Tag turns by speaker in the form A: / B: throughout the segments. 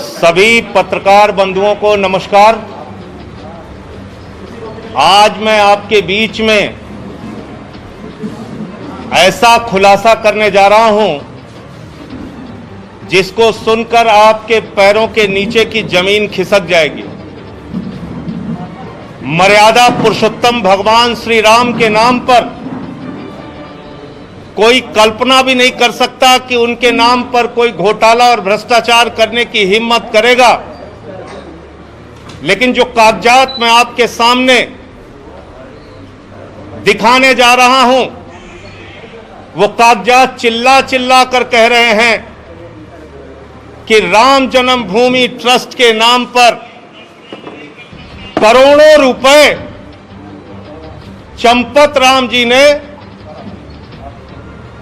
A: सभी पत्रकार बंधुओं को नमस्कार। आज मैं आपके बीच में ऐसा खुलासा करने जा रहा हूं जिसको सुनकर आपके पैरों के नीचे की जमीन खिसक जाएगी। मर्यादा पुरुषोत्तम भगवान श्री राम के नाम पर कोई कल्पना भी नहीं कर सकता कि उनके नाम पर कोई घोटाला और भ्रष्टाचार करने की हिम्मत करेगा। लेकिन जो कागजात मैं आपके सामने दिखाने जा रहा हूं, वो कागजात चिल्ला चिल्ला कर कह रहे हैं कि राम जन्मभूमि ट्रस्ट के नाम पर करोड़ों रुपए चंपत राम जी ने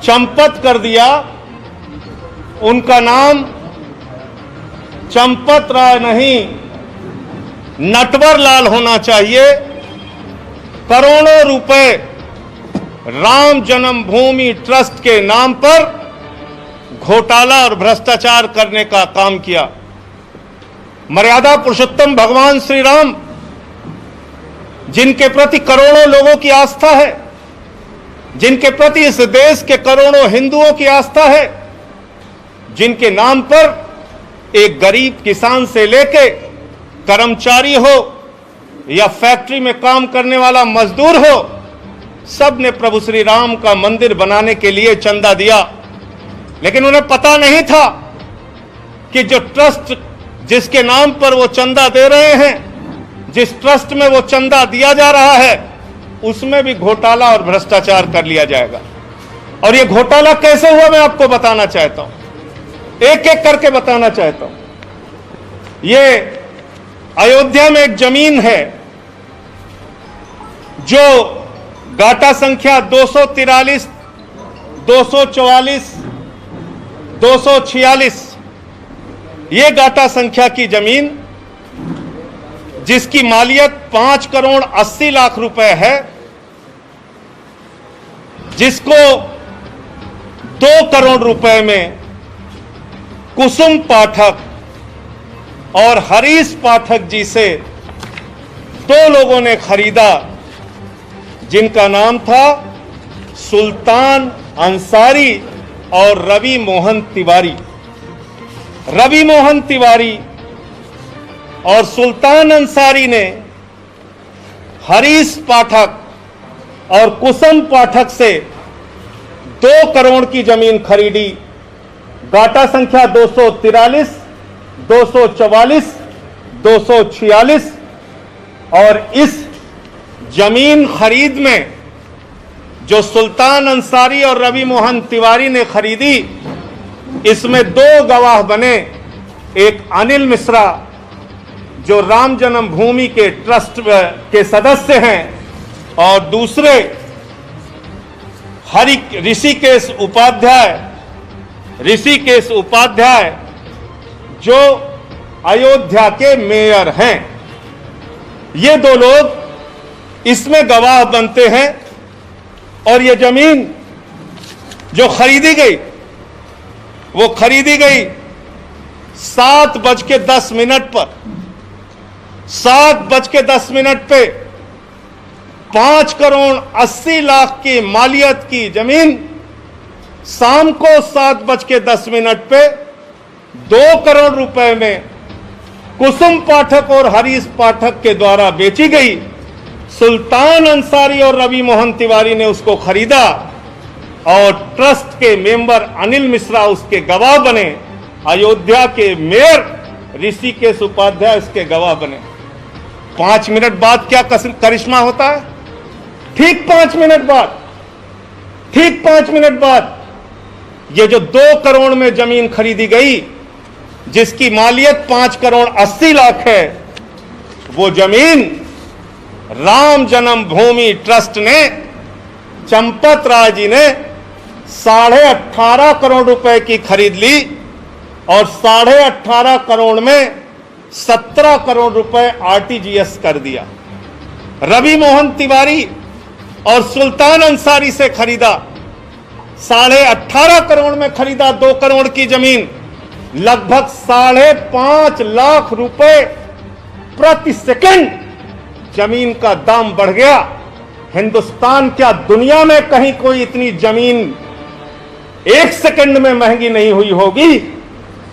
A: चंपत कर दिया। उनका नाम चंपत राय नहीं, नटवर लाल होना चाहिए। करोड़ों रुपए राम जन्मभूमि ट्रस्ट के नाम पर घोटाला और भ्रष्टाचार करने का काम किया। मर्यादा पुरुषोत्तम भगवान श्री राम, जिनके प्रति करोड़ों लोगों की आस्था है, जिनके प्रति इस देश के करोड़ों हिंदुओं की आस्था है, जिनके नाम पर एक गरीब किसान से लेके कर्मचारी हो या फैक्ट्री में काम करने वाला मजदूर हो, सब ने प्रभु श्री राम का मंदिर बनाने के लिए चंदा दिया। लेकिन उन्हें पता नहीं था कि जो ट्रस्ट जिसके नाम पर वो चंदा दे रहे हैं, जिस ट्रस्ट में वो चंदा दिया जा रहा है, उसमें भी घोटाला और भ्रष्टाचार कर लिया जाएगा। और ये घोटाला कैसे हुआ मैं आपको बताना चाहता हूं, एक एक करके बताना चाहता हूं। ये अयोध्या में एक जमीन है जो गाटा संख्या 243, 244, 246, ये गाटा संख्या की जमीन जिसकी मालियत 5 करोड़ 80 लाख रुपए है, जिसको 2 करोड़ रुपए में कुसुम पाठक और हरीश पाठक जी से 2 लोगों ने खरीदा, जिनका नाम था सुल्तान अंसारी और रवि मोहन तिवारी। रवि मोहन तिवारी और सुल्तान अंसारी ने हरीश पाठक और कुसुम पाठक से 2 करोड़ की जमीन खरीदी। गाटा संख्या 243, 244, 246। और इस जमीन खरीद में जो सुल्तान अंसारी और रवि मोहन तिवारी ने खरीदी, इसमें 2 गवाह बने। एक अनिल मिश्रा जो राम जन्मभूमि के ट्रस्ट के सदस्य हैं, और दूसरे ऋषिकेश उपाध्याय जो अयोध्या के मेयर हैं। ये 2 लोग इसमें गवाह बनते हैं। और ये जमीन जो खरीदी गई, वो खरीदी गई 7:10 पर। 7:10 पे 5 करोड़ 80 लाख की मालियत की जमीन शाम को 7:10 पे 2 करोड़ रुपए में कुसुम पाठक और हरीश पाठक के द्वारा बेची गई। सुल्तान अंसारी और रवि मोहन तिवारी ने उसको खरीदा और ट्रस्ट के मेंबर अनिल मिश्रा उसके गवाह बने। अयोध्या के मेयर ऋषिकेश उपाध्याय इसके गवाह बने। 5 मिनट बाद क्या करिश्मा होता है? ठीक 5 मिनट बाद ये जो 2 करोड़ में जमीन खरीदी गई, जिसकी मालियत 5 करोड़ 80 लाख है, वो जमीन राम जन्मभूमि ट्रस्ट ने, चंपत राय जी ने 18.5 करोड़ रुपए की खरीद ली और 18.5 करोड़ में 17 करोड़ रुपए आरटीजीएस कर दिया। रवि मोहन तिवारी और सुल्तान अंसारी से खरीदा, 18.5 करोड़ में खरीदा 2 करोड़ की जमीन लगभग 5.5 लाख रुपए प्रति सेकंड जमीन का दाम बढ़ गया। हिंदुस्तान क्या दुनिया में कहीं कोई इतनी जमीन 1 सेकंड में महंगी नहीं हुई होगी,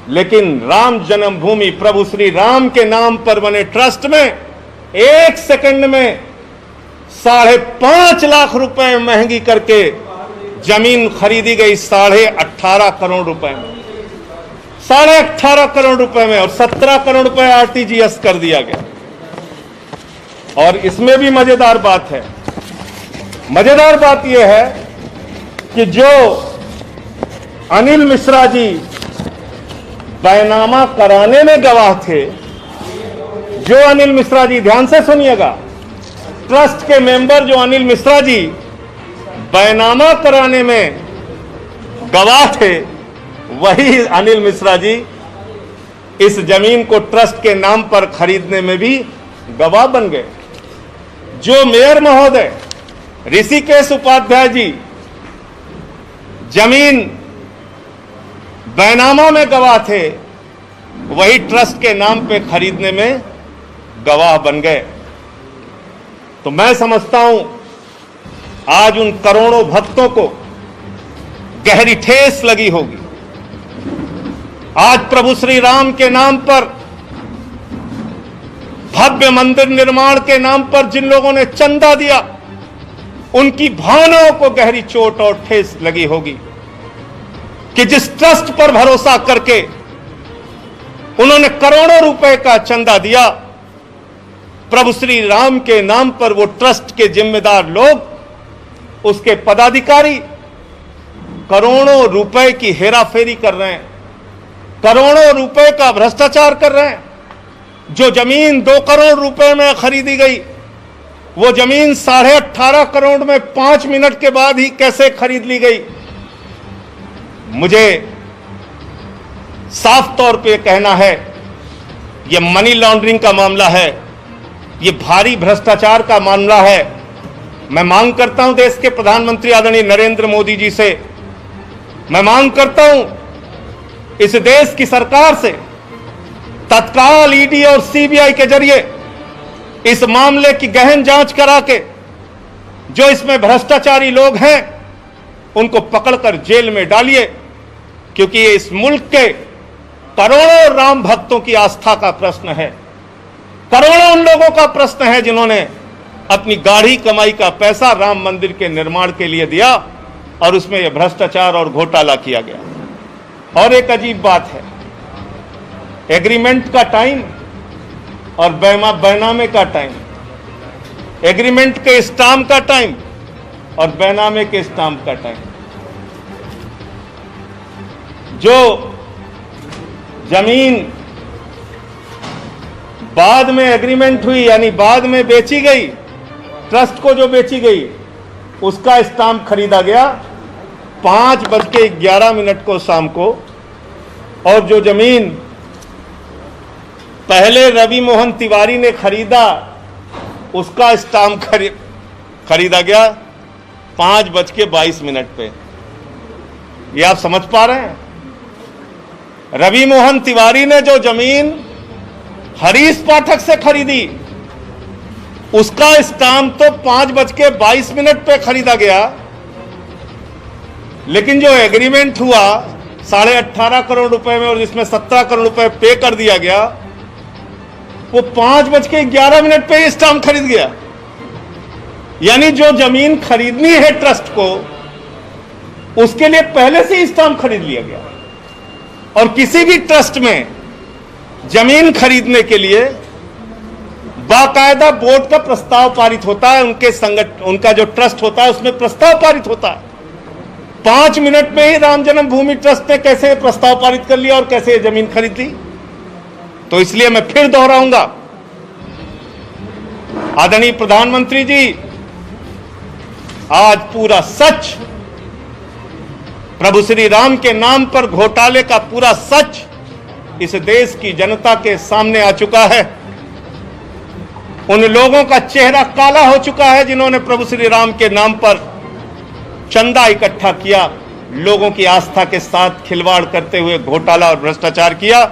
A: लेकिन राम जन्मभूमि प्रभु श्री राम के नाम पर बने ट्रस्ट में 1 सेकंड में 5.5 लाख रुपए महंगी करके जमीन खरीदी गई 18.5 करोड़ रुपए में, 18.5 करोड़ रुपए में, और 17 करोड़ रुपए आरटीजीएस कर दिया गया। और इसमें भी मजेदार बात है, मजेदार बात यह है कि जो अनिल मिश्रा जी बैनामा कराने में गवाह थे, जो अनिल मिश्रा जी, ध्यान से सुनिएगा, ट्रस्ट के मेंबर जो अनिल मिश्रा जी बैनामा कराने में गवाह थे, वही अनिल मिश्रा जी इस जमीन को ट्रस्ट के नाम पर खरीदने में भी गवाह बन गए। जो मेयर महोदय ऋषिकेश उपाध्याय जी जमीन बैनामा में गवाह थे, वही ट्रस्ट के नाम पे खरीदने में गवाह बन गए। तो मैं समझता हूं आज उन करोड़ों भक्तों को गहरी ठेस लगी होगी। आज प्रभु श्री राम के नाम पर, भव्य मंदिर निर्माण के नाम पर जिन लोगों ने चंदा दिया, उनकी भावनाओं को गहरी चोट और ठेस लगी होगी कि जिस ट्रस्ट पर भरोसा करके उन्होंने करोड़ों रुपए का चंदा दिया, प्रभु श्री राम के नाम पर वो ट्रस्ट के जिम्मेदार लोग, उसके पदाधिकारी करोड़ों रुपए की हेराफेरी कर रहे हैं, करोड़ों रुपए का भ्रष्टाचार कर रहे हैं। जो जमीन 2 करोड़ रुपए में खरीदी गई, वो जमीन 18.5 करोड़ में 5 मिनट के बाद ही कैसे खरीद ली गई। मुझे साफ तौर पे कहना है, यह मनी लॉन्ड्रिंग का मामला है, यह भारी भ्रष्टाचार का मामला है। मैं मांग करता हूं देश के प्रधानमंत्री आदरणीय नरेंद्र मोदी जी से, मैं मांग करता हूं इस देश की सरकार से, तत्काल ईडी और सीबीआई के जरिए इस मामले की गहन जांच करा के जो इसमें भ्रष्टाचारी लोग हैं उनको पकड़कर जेल में डालिए, क्योंकि ये इस मुल्क के करोड़ों राम भक्तों की आस्था का प्रश्न है, करोड़ों उन लोगों का प्रश्न है जिन्होंने अपनी गाढ़ी कमाई का पैसा राम मंदिर के निर्माण के लिए दिया और उसमें यह भ्रष्टाचार और घोटाला किया गया। और एक अजीब बात है, एग्रीमेंट का टाइम और बैनामे का टाइम, एग्रीमेंट के स्टाम्प का टाइम और बैनामे के स्टाम्प का टाइम। जो जमीन बाद में एग्रीमेंट हुई, यानी बाद में बेची गई, ट्रस्ट को जो बेची गई, उसका स्टाम्प खरीदा गया 5:11 को शाम को, और जो जमीन पहले रवि मोहन तिवारी ने खरीदा, उसका स्टाम्प खरीदा गया 5:22 पे। ये आप समझ पा रहे हैं? रवि मोहन तिवारी ने जो जमीन हरीश पाठक से खरीदी, उसका स्टाम्प तो 5:22 पे खरीदा गया, लेकिन जो एग्रीमेंट हुआ 18.5 करोड़ रुपए में और जिसमें 17 करोड़ रुपए पे कर दिया गया, वो 5:11 पे स्टाम्प खरीद गया। यानी जो जमीन खरीदनी है ट्रस्ट को, उसके लिए पहले से ही स्टाम्प खरीद लिया गया। और किसी भी ट्रस्ट में जमीन खरीदने के लिए बाकायदा बोर्ड का प्रस्ताव पारित होता है, उनका जो ट्रस्ट होता है उसमें प्रस्ताव पारित होता है। 5 मिनट में ही राम जन्मभूमि ट्रस्ट ने कैसे प्रस्ताव पारित कर लिया और कैसे जमीन खरीद ली। तो इसलिए मैं फिर दोहराऊंगा, आदरणीय प्रधानमंत्री जी, आज पूरा सच, प्रभु श्री राम के नाम पर घोटाले का पूरा सच इस देश की जनता के सामने आ चुका है। उन लोगों का चेहरा काला हो चुका है जिन्होंने प्रभु श्री राम के नाम पर चंदा इकट्ठा किया, लोगों की आस्था के साथ खिलवाड़ करते हुए घोटाला और भ्रष्टाचार किया।